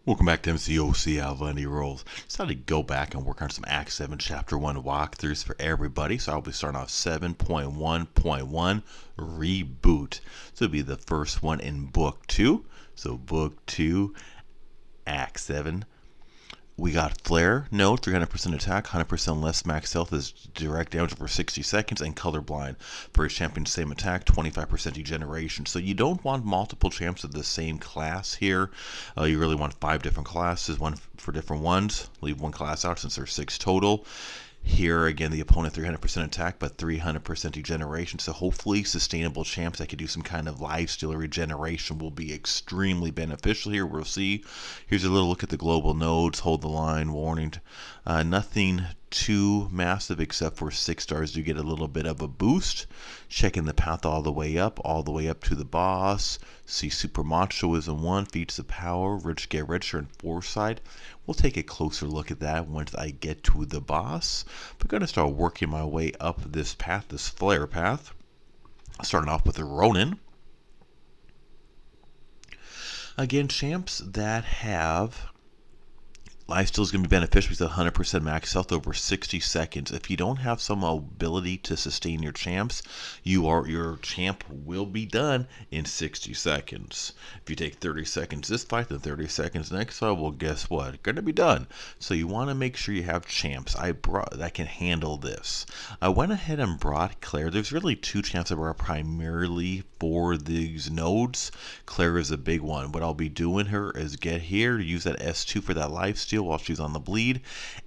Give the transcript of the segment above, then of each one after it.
Welcome back to Mcoc Alvani Rolls. Decided to go back and work on some Act 7 Chapter 1 walkthroughs for everybody. So I'll be starting off 7.1.1 Reboot. So it'll be the first one in Book 2. So Book 2, Act 7. We got Flare, no, 300% attack, 100% less max health is direct damage for 60 seconds, and Colorblind. For his champion, same attack, 25% degeneration. So you don't want multiple champs of the same class here. You really want 5 different classes, one for different ones. Leave one class out since there's 6 total. Here again, the opponent 300% attack, but 300% degeneration. So hopefully, sustainable champs that can do some kind of lifesteal regeneration will be extremely beneficial here. We'll see. Here's a little look at the global nodes. Hold the line. Warning. Nothing too massive except for 6 stars do get a little bit of a boost. Checking the path all the way up to the boss. See Super Macho is in 1, Feats of Power, Rich Get Richer, and Foresight. We'll take a closer look at that once I get to the boss. I'm going to start working my way up this path, this flare path. Starting off with a Ronin. Again, champs that have lifesteal is going to be beneficial with 100% max health over 60 seconds. If you don't have some ability to sustain your champs, your champ will be done in 60 seconds. If you take 30 seconds this fight, then 30 seconds next fight, well, guess what? Going to be done. So you want to make sure you have champs that can handle this. I went ahead and brought Claire. There's really 2 champs that are primarily for these nodes. Claire is a big one. What I'll be doing her is get here, use that S2 for that lifesteal while she's on the bleed,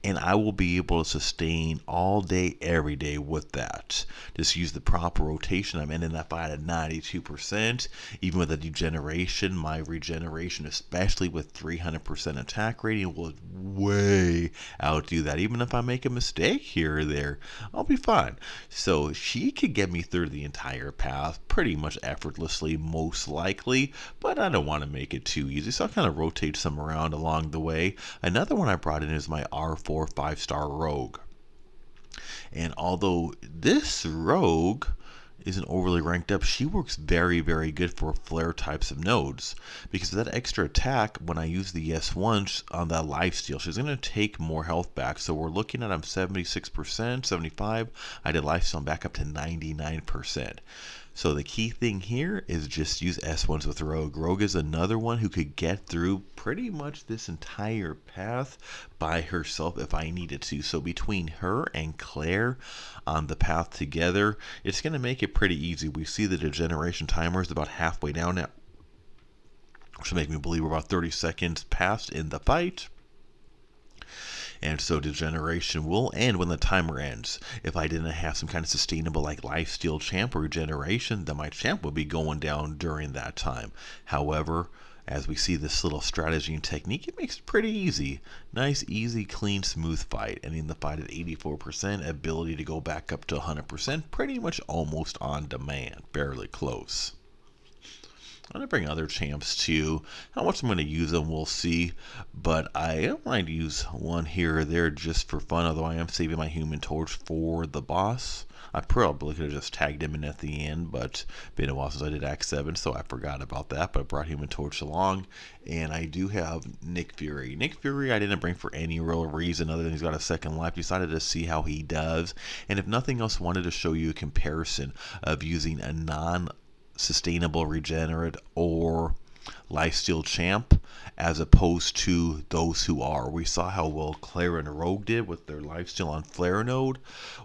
and I will be able to sustain all day, every day with that. Just use the proper rotation. I'm ending that fight at 92%. Even with the degeneration, my regeneration, especially with 300% attack rating, will way outdo that. Even if I make a mistake here or there, I'll be fine. So she could get me through the entire path pretty much effortlessly, most likely, but I don't want to make it too easy, so I'll kind of rotate some around along the way. Another one I brought in is my R4 5-star Rogue. And although this Rogue isn't overly ranked up, she works very, very good for flare types of nodes. Because of that extra attack, when I use the S1 on that lifesteal, she's going to take more health back. So we're looking at 76%, 75. I did lifesteal back up to 99%. So the key thing here is just use S1s with Rogue. Rogue is another one who could get through pretty much this entire path by herself if I needed to. So between her and Claire on the path together, it's going to make it pretty easy. We see the degeneration timer is about halfway down now, which will make me believe we're about 30 seconds past in the fight. And so degeneration will end when the timer ends. If I didn't have some kind of sustainable like lifesteal champ or regeneration, then my champ would be going down during that time. However, as we see this little strategy and technique, it makes it pretty easy. Nice, easy, clean, smooth fight. Ending the fight at 84%, ability to go back up to 100%, pretty much almost on demand, barely close. I'm going to bring other champs too. How much I'm going to use them, we'll see. But I might use one here or there just for fun, although I am saving my Human Torch for the boss. I probably could have just tagged him in at the end, but it's been a while since I did Act 7, so I forgot about that. But I brought Human Torch along, and I do have Nick Fury. Nick Fury I didn't bring for any real reason other than he's got a second life. Decided to see how he does, and if nothing else, wanted to show you a comparison of using a non-sustainable regenerate or lifesteal champ as opposed to those who are. We saw how well Claire and Rogue did with their lifesteal on Flare node.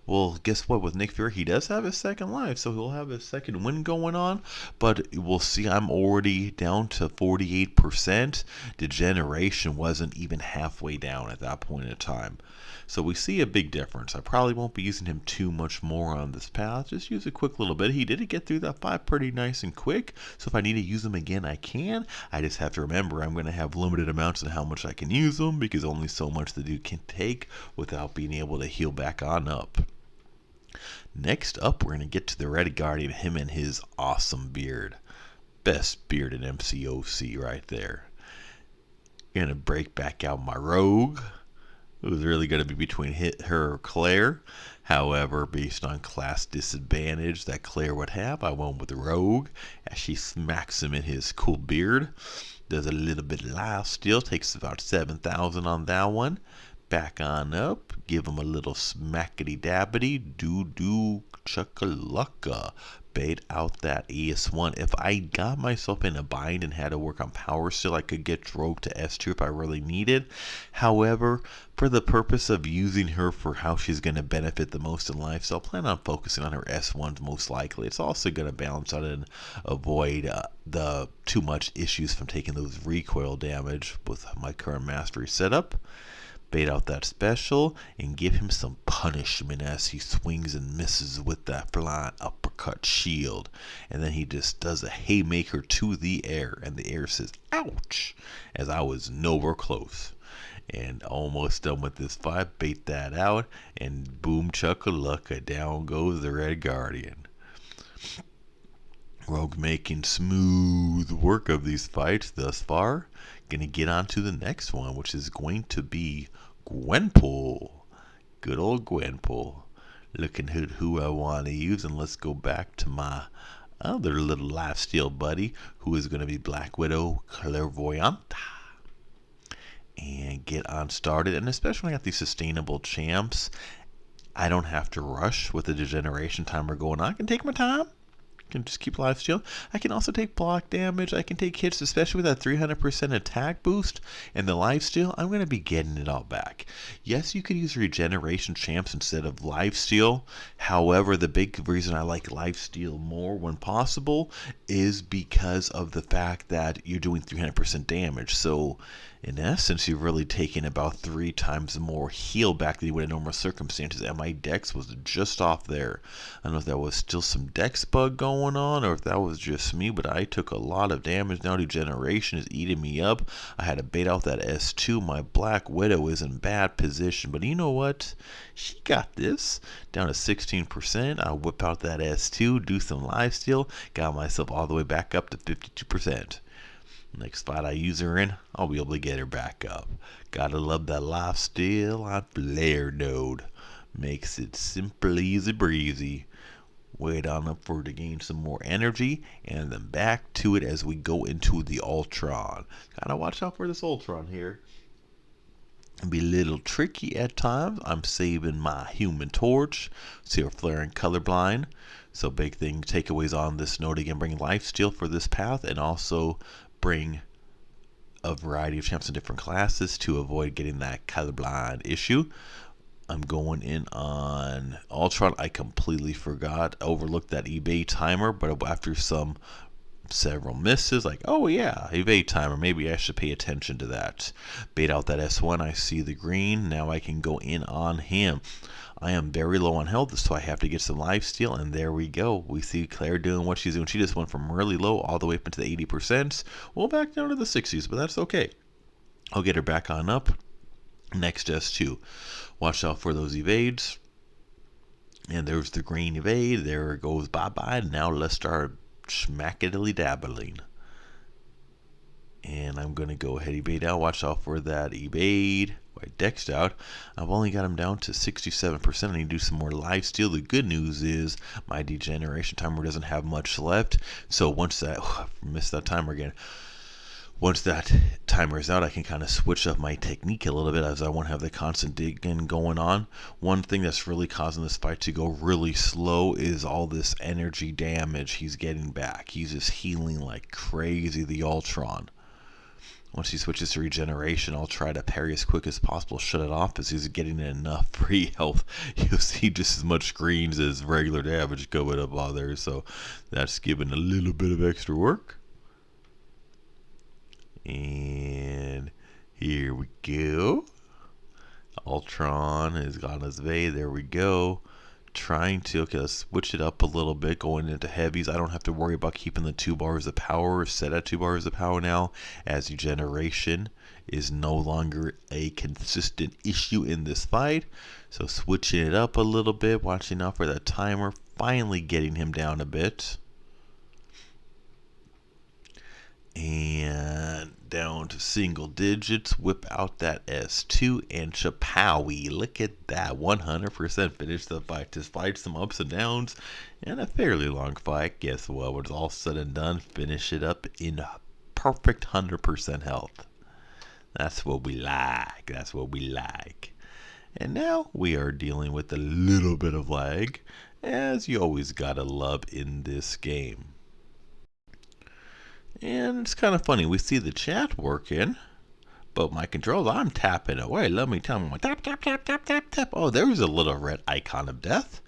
Well, guess what? With Nick Fury, he does have his second life, so he'll have his second win going on. But we'll see, I'm already down to 48%. Degeneration wasn't even halfway down at that point in time. So we see a big difference. I probably won't be using him too much more on this path. Just use a quick little bit. He did get through that fight pretty nice and quick. So if I need to use him again, I can. I just have to remember I'm going to have limited amounts of how much I can use them because only so much the dude can take without being able to heal back on up. Next up, we're going to get to the Red Guardian, him and his awesome beard. Best beard in MCOC right there. Going to break back out my Rogue. It was really going to be between her or Claire. However, based on class disadvantage that Claire would have, I went with Rogue as she smacks him in his cool beard. Does a little bit of life steal, takes about 7,000 on that one. Back on up, give him a little smackety dabbity, doo chuckalacka. Bait out that ES1. If I got myself in a bind and had to work on power steal, I could get Rogue to S2 if I really needed. However, for the purpose of using her for how she's going to benefit the most in life, so I'll plan on focusing on her S1s most likely. It's also going to balance out and avoid the too much issues from taking those recoil damage with my current mastery setup. Bait out that special and give him some punishment as he swings and misses with that flying uppercut shield. And then he just does a haymaker to the air, and the air says, ouch, as I was nowhere close. And almost done with this fight, bait that out, and boom chuckalacka, down goes the Red Guardian. Rogue making smooth work of these fights thus far. Gonna get on to the next one, which is going to be Gwenpool. Good old Gwenpool. Looking at who I want to use, and let's go back to my other little lifesteal buddy, who is going to be Black Widow Clairvoyante. And get on started, and especially when I got these sustainable champs, I don't have to rush with the degeneration timer going on. I can take my time. Can just keep lifesteal. I can also take block damage. I can take hits, especially with that 300% attack boost and the lifesteal. I'm going to be getting it all back. Yes, you could use regeneration champs instead of lifesteal. However, the big reason I like lifesteal more when possible is because of the fact that you're doing 300% damage. So in essence, you're really taking about 3 times more heal back than you would in normal circumstances, and my dex was just off there. I don't know if that was still some dex bug going on or if that was just me, but I took a lot of damage. Now degeneration is eating me up. I had to bait out that S2. My Black Widow is in bad position, but you know what? She got this. Down to 16%. I whip out that S2, do some lifesteal, got myself all the way back up to 52%. Next fight I use her in, I'll be able to get her back up. Gotta love that lifesteal on Flare Node. Makes it simple, easy breezy. Wait on up for her to gain some more energy, and then back to it as we go into the Ultron. Gotta watch out for this Ultron here. It'll be a little tricky at times. I'm saving my Human Torch. See her flaring colorblind. So big thing takeaways on this node again, bring lifesteal for this path, and also bring a variety of champs in different classes to avoid getting that colorblind issue. I'm going in on Ultron. I completely forgot, overlooked that evade timer, but after several misses, like, oh yeah, evade timer, maybe I should pay attention to that. Bait out that S1, I see the green, now I can go in on him. I am very low on health, so I have to get some lifesteal, and there we go. We see Claire doing what she's doing. She just went from really low all the way up into the 80%. Well, back down to the 60s, but that's okay. I'll get her back on up. Next S2. Watch out for those evades. And there's the green evade. There it goes, bye-bye. Now let's start schmackily dabbling. And I'm going to go ahead evade out. Watch out for that evade. I dexed out. I've only got him down to 67%. I need to do some more lifesteal. The good news is my degeneration timer doesn't have much left. So once that, I missed that timer again. Once that timer is out, I can kind of switch up my technique a little bit as I won't have the constant digging going on. One thing that's really causing this fight to go really slow is all this energy damage he's getting back. He's just healing like crazy, the Ultron. Once he switches to regeneration, I'll try to parry as quick as possible, shut it off as he's getting enough free health. You'll see just as much screens as regular damage going up on there, so that's giving a little bit of extra work. And here we go. Ultron has got his way. There we go. Trying to, okay, let's switch it up a little bit, going into heavies. I don't have to worry about keeping the 2 bars of power set at 2 bars of power now, as regeneration is no longer a consistent issue in this fight. So switching it up a little bit, watching out for that timer, finally getting him down a bit. And down to single digits, whip out that S2, and chapowie. Look at that, 100% finish the fight. Despite some ups and downs and a fairly long fight, guess what? When it's all said and done, finish it up in perfect 100% health. That's what we like. That's what we like. And now we are dealing with a little bit of lag, as you always gotta love in this game. And it's kind of funny, we see the chat working, but my controls, I'm tapping away. Let me tell you, tap, tap, tap, tap, tap, tap. Oh, there's a little red icon of death.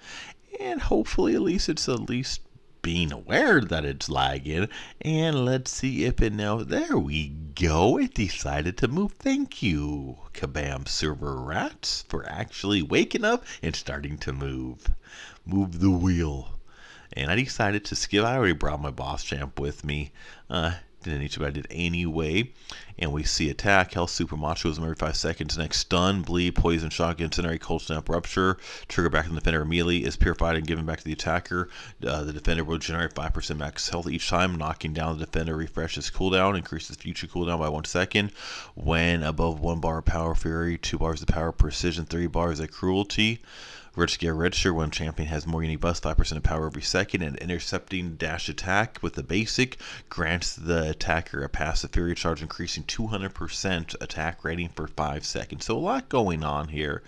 And hopefully at least it's at least being aware that it's lagging. And let's see if it now, there we go. It decided to move. Thank you, Kabam server rats, for actually waking up and starting to move. Move the wheel. And I decided to skip. I already brought my boss champ with me. Didn't need to, but I did anyway. And we see attack, health, super machoism every 5 seconds. Next, stun, bleed, poison, shock, incinerate, cold snap, rupture. Trigger back to the defender immediately. Is purified and given back to the attacker. The defender will generate 5% max health each time. Knocking down the defender refreshes cooldown, increases future cooldown by 1 second. When above 1 bar of power fury, 2 bars of power precision, 3 bars of cruelty. Rich get richer when champion has more unique buffs, 5% of power every second, and intercepting dash attack with the basic grants the attacker a passive fury charge, increasing 200% attack rating for 5 seconds. So a lot going on here.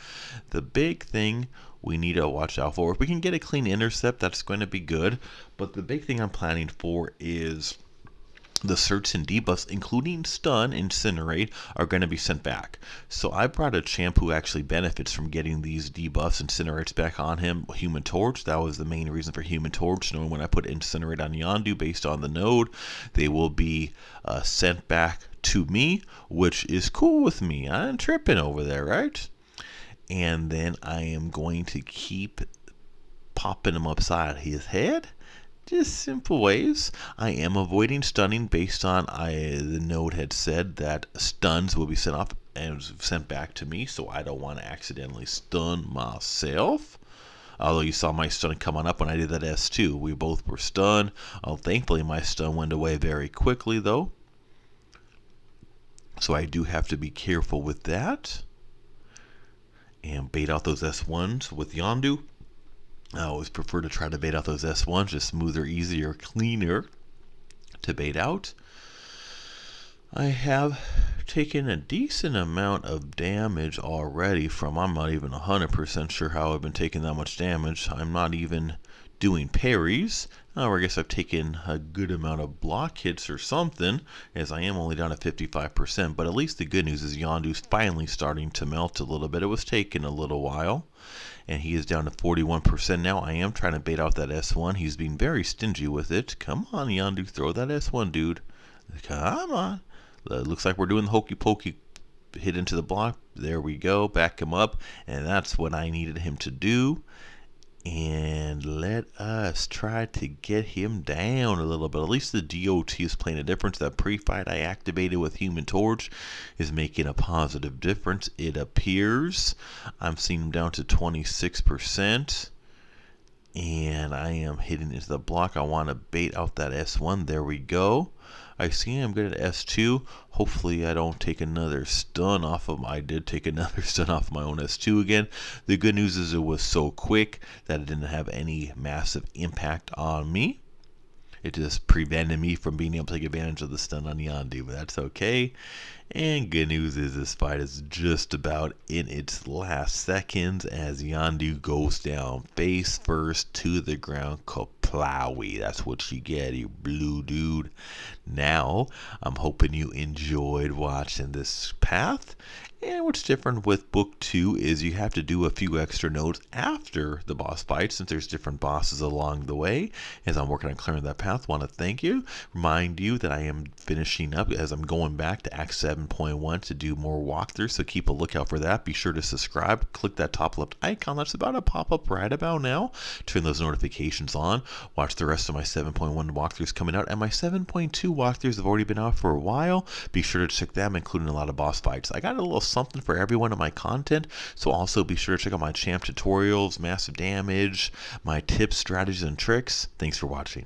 The big thing we need to watch out for, if we can get a clean intercept, that's going to be good. But the big thing I'm planning for is the certs and debuffs, including stun and incinerate, are going to be sent back. So I brought a champ who actually benefits from getting these debuffs, incinerates back on him, Human Torch. That was the main reason for Human Torch, knowing when I put incinerate on Yondu based on the node, they will be sent back to me, which is cool with me. I'm tripping over there, right? And then I am going to keep popping him upside his head. Just simple ways. I am avoiding stunning based on the node had said that stuns will be sent off and sent back to me, so I don't want to accidentally stun myself. Although you saw my stun come on up when I did that S2. We both were stunned. Thankfully my stun went away very quickly though. So I do have to be careful with that. And bait out those S1s with Yondu. I always prefer to try to bait out those S1s, just smoother, easier, cleaner to bait out. I have taken a decent amount of damage already from, I'm not even 100% sure how I've been taking that much damage. I'm not even doing parries. Or I guess I've taken a good amount of block hits or something, as I am only down to 55%. But at least the good news is Yondu's finally starting to melt a little bit. It was taking a little while. And he is down to 41% now. I am trying to bait out that S1. He's being very stingy with it. Come on, Yondu, throw that S1, dude. Come on. Looks like we're doing the hokey pokey hit into the block. There we go. Back him up. And that's what I needed him to do. And let us try to get him down a little bit. At least the DOT is playing a difference. That pre-fight I activated with Human Torch is making a positive difference, it appears. I'm seeing him down to 26%. And I am hitting into the block. I want to bait out that S1. There we go. I see I'm good at S2. Hopefully I don't take another stun off of I did take another stun off of my own S2 again. The good news is it was so quick that it didn't have any massive impact on me. It just prevented me from being able to take advantage of the stun on Yondu, but that's okay. And good news is this fight is just about in its last seconds as Yondu goes down face first to the ground. Kaplawi. That's what you get, you blue dude. Now, I'm hoping you enjoyed watching this path. And what's different with Book 2 is you have to do a few extra nodes after the boss fight, since there's different bosses along the way. As I'm working on clearing that path, want to thank you. Remind you that I am finishing up as I'm going back to Act 7.1 to do more walkthroughs, so keep a lookout for that. Be sure to subscribe. Click that top left icon that's about to pop up right about now. Turn those notifications on. Watch the rest of my 7.1 walkthroughs coming out, and my 7.2 walkthroughs have already been out for a while. Be sure to check them, including a lot of boss fights. I got a little something for everyone in my content, so also be sure to check out my champ tutorials, massive damage, my tips, strategies, and tricks. Thanks for watching.